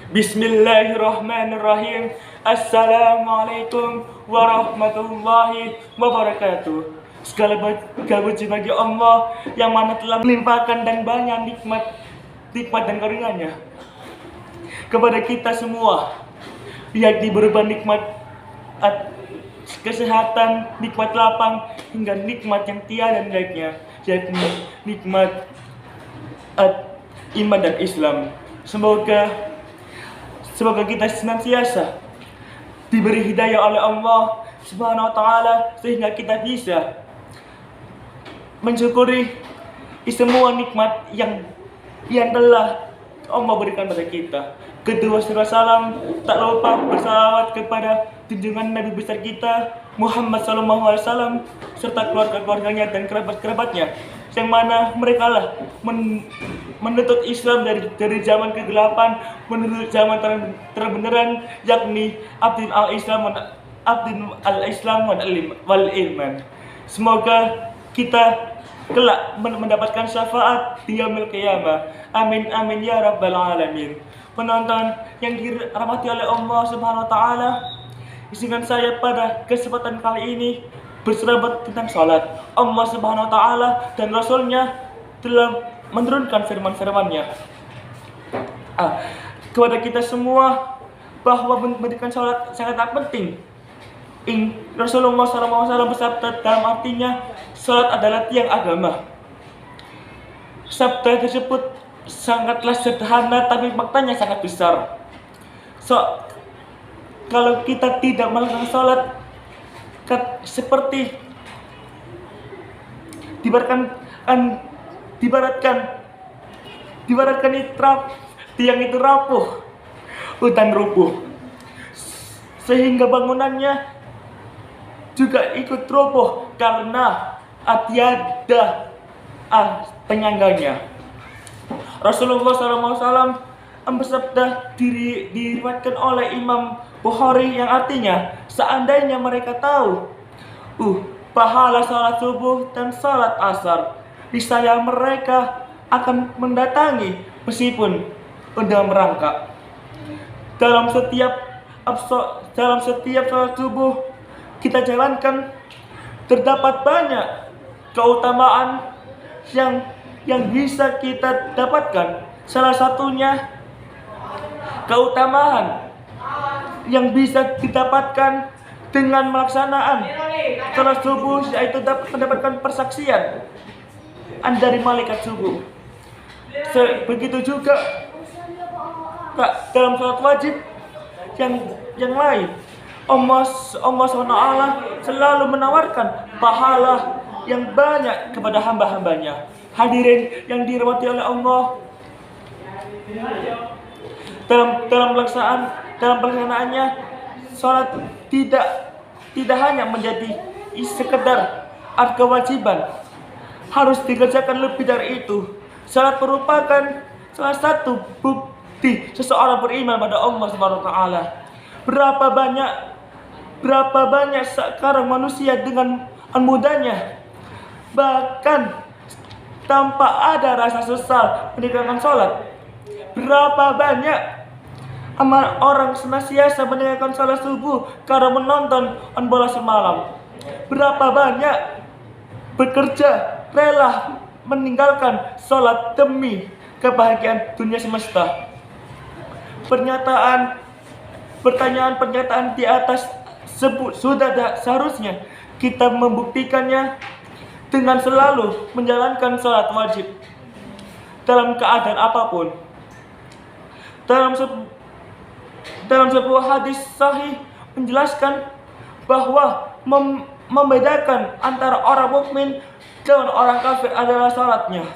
Bismillahirrahmanirrahim. Assalamualaikum warahmatullahi wabarakatuh. Segala puji bagi Allah yang mana telah melimpahkan dan banyak nikmat dan karunia-Nya kepada kita semua, yakni berupa nikmat kesehatan, nikmat lapang, hingga nikmat yang tiada naiknya, yakni nikmat iman dan Islam. Semoga kita senantiasa diberi hidayah oleh Allah Subhanahu wa taala sehingga kita bisa mensyukuri semua nikmat yang telah Allah berikan pada kita. Kedua salam tak lupa bersalawat kepada junjungan Nabi besar kita Muhammad SAW serta keluarga-keluarganya dan kerabat-kerabatnya, yang mana mereka lah menuntut Islam dari zaman kegelapan menuju zaman terang-beneran, yakni Abdin al-Islam wal iman. Semoga kita kelak mendapatkan syafaat di yaumil qiyamah. Amin amin ya rabbal alamin. Penonton yang dirahmati oleh Allah Subhanahu wa taala, izinkan saya pada kesempatan kali ini bersahabat tentang salat. Allah Subhanahu wa taala dan Rasul-Nya telah menurunkan firman-firman-Nya kepada kita semua bahwa mendirikan salat sangatlah penting. Rasulullah SAW bersabda dalam artinya, salat adalah tiang agama. Sabda tersebut sangatlah sederhana tapi maknanya sangat besar. Kalau kita tidak melakukan salat, seperti dibaratkan tiang itu rapuh, hutan rubuh, sehingga bangunannya juga ikut roboh karena tiada penyangganya. Rasulullah SAW bersabda diriwayatkan oleh Imam Bukhari yang artinya, seandainya mereka tahu pahala salat subuh dan salat asar, niscaya mereka akan mendatangi meskipun udah merangkak. Dalam setiap salat subuh kita jalankan, terdapat banyak keutamaan yang bisa kita dapatkan. Salah satunya keutamaan yang bisa didapatkan dengan melaksanaan salat subuh, yaitu dapat mendapatkan persaksian dari malaikat subuh. Begitu juga dalam salat wajib yang lain, Allah SWT selalu menawarkan pahala yang banyak kepada hamba-hambanya. Hadirin yang dirahmati oleh Allah, dalam pelaksanaannya, salat tidak hanya menjadi sekedar kewajiban, harus dikerjakan lebih dari itu. Salat merupakan salah satu bukti seseorang beriman pada Allah Subhanahu wa taala. Berapa banyak sekarang manusia dengan mudahnya, bahkan tanpa ada rasa sesal meninggalkan sholat. Berapa banyak orang senantiasa meninggalkan sholat subuh karena menonton bola semalam. Berapa banyak bekerja rela meninggalkan sholat demi kebahagiaan dunia semesta. Pernyataan di atas sudah seharusnya kita membuktikannya dengan selalu menjalankan sholat wajib dalam keadaan apapun. Dalam sebuah hadis sahih menjelaskan bahwa membedakan antara orang mukmin dan orang kafir adalah salatnya.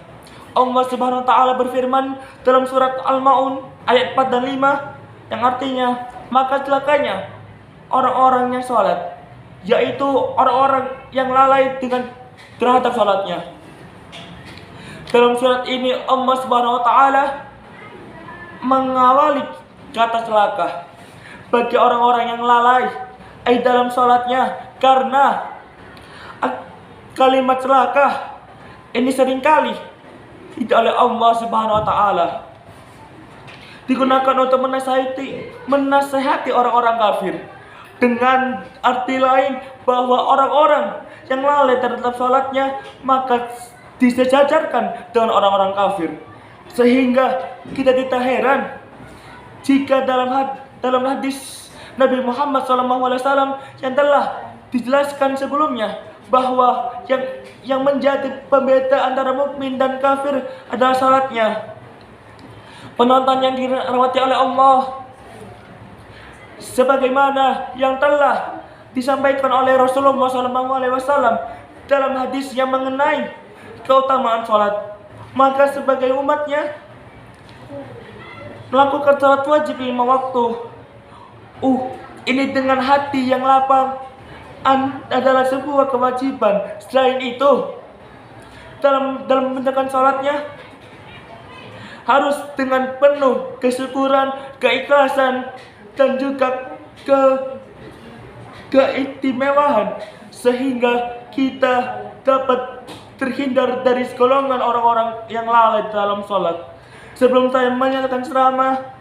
Allah Subhanahu wa taala berfirman dalam surat Al-Maun ayat 4 dan 5 yang artinya, maka celakanya orang-orang yang salat, yaitu orang-orang yang lalai terhadap salatnya. Dalam surat ini Allah Subhanahu wa taala mengawali kata celaka bagi orang-orang yang lalai dalam salatnya, karena kalimat celaka ini seringkali tidak oleh Allah Subhanahu wa taala. digunakan untuk menasehati orang-orang kafir. Dengan arti lain bahwa orang-orang yang lalai terhadap sholatnya maka disejajarkan dengan orang-orang kafir. Sehingga kita tidak heran jika dalam hadis Nabi Muhammad SAW yang telah dijelaskan sebelumnya bahwa yang menjadi pembeda antara mukmin dan kafir adalah salatnya. Penonton yang dirahmati oleh Allah, sebagaimana yang telah disampaikan oleh Rasulullah SAW dalam hadis yang mengenai keutamaan sholat, maka sebagai umatnya melakukan sholat wajib 5 waktu. Ini dengan hati yang lapang adalah sebuah kewajiban. Selain itu, dalam menjalankan sholatnya harus dengan penuh kesyukuran, keikhlasan, dan juga keistimewaan, sehingga kita dapat terhindar dari segolongan orang-orang yang lalai dalam sholat. Sebelum saya menyatakan ceramah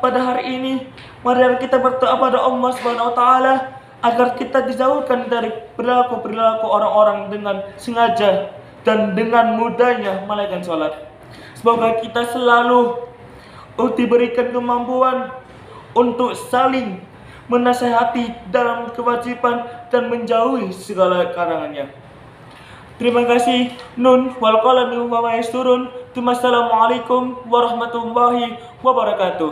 pada hari ini, mari kita berdoa pada Allah Subhanahu wa taala agar kita dijauhkan dari perilaku orang-orang dengan sengaja dan dengan mudahnya melalaikan sholat. Semoga kita selalu diberikan kemampuan untuk saling menasehati dalam kewajiban dan menjauhi segala karangannya. Terima kasih. Nun wal qalami wa ma yasturun. Assalamualaikum warahmatullahi wabarakatuh.